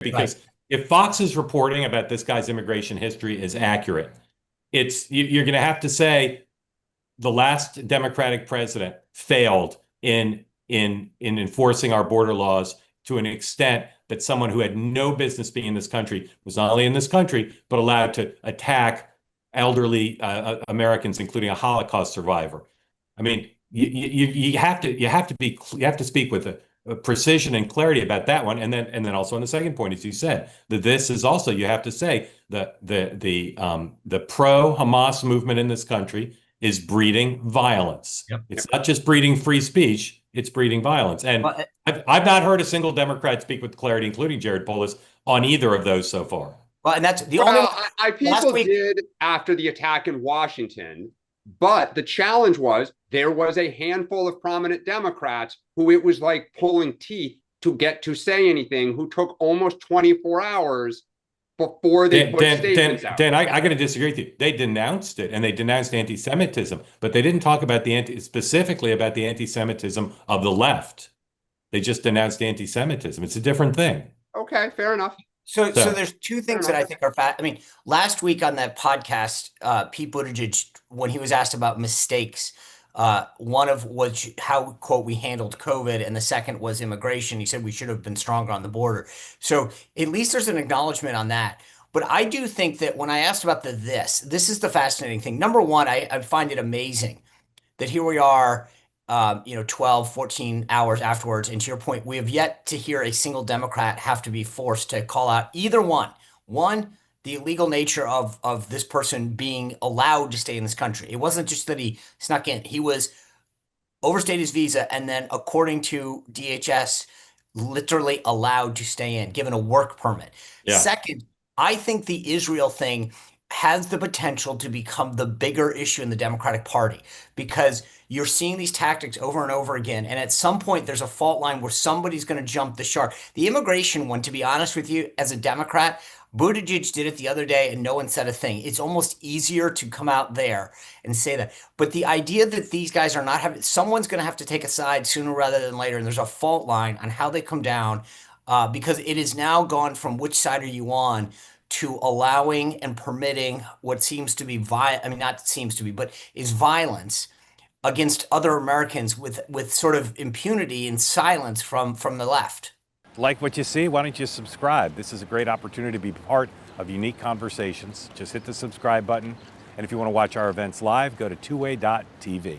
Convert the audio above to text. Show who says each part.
Speaker 1: because if Fox's reporting about this guy's immigration history is accurate, you're going to have to say the last Democratic president failed in enforcing our border laws to an extent that someone who had no business being in this country was not only in this country, but allowed to attack elderly Americans, including a Holocaust survivor. I mean, you have to speak with a precision and clarity about that one, and then also on the second point, as you said, that this is also, you have to say the pro-Hamas movement in this country is breeding violence.
Speaker 2: Yep.
Speaker 1: It's not just breeding free speech; it's breeding violence. And I've not heard a single Democrat speak with clarity, including Jared Polis, on either of those so far.
Speaker 3: Well, and that's the only.
Speaker 4: People did after the attack in Washington, but the challenge was there was a handful of prominent Democrats who it was like pulling teeth to get to say anything, who took almost 24 hours before they put statements out.
Speaker 1: Dan, I got to disagree with you. They denounced it, and they denounced anti-Semitism, but they didn't talk about specifically about the anti-Semitism of the left. They just denounced anti-Semitism. It's a different thing.
Speaker 4: Okay, fair enough.
Speaker 3: So there's two things that I think are I mean, last week on that podcast, Pete Buttigieg, when he was asked about mistakes, one of was how, quote, we handled COVID, and the second was immigration. He said we should have been stronger on the border. So at least there's an acknowledgement on that. But I do think that when I asked about this is the fascinating thing. Number one, I find it amazing that here we are, 12, 14 hours afterwards. And to your point, we have yet to hear a single Democrat have to be forced to call out either one. One, the illegal nature of this person being allowed to stay in this country. It wasn't just that he snuck in. He was overstayed his visa and then, according to DHS, literally allowed to stay in, given a work permit. Yeah. Second, I think the Israel thing has the potential to become the bigger issue in the Democratic Party, because you're seeing these tactics over and over again. And at some point, there's a fault line where somebody's going to jump the shark. The immigration one, to be honest with you, as a Democrat, Buttigieg did it the other day and no one said a thing. It's almost easier to come out there and say that. But the idea that these guys are not having, someone's going to have to take a side sooner rather than later. And there's a fault line on how they come down, because it is now gone from which side are you on to allowing and permitting what seems to be not seems to be, but is violence against other Americans with sort of impunity and silence from the left.
Speaker 5: Like what you see? Why don't you subscribe? This is a great opportunity to be part of unique conversations. Just hit the subscribe button. And if you want to watch our events live, go to twoway.tv.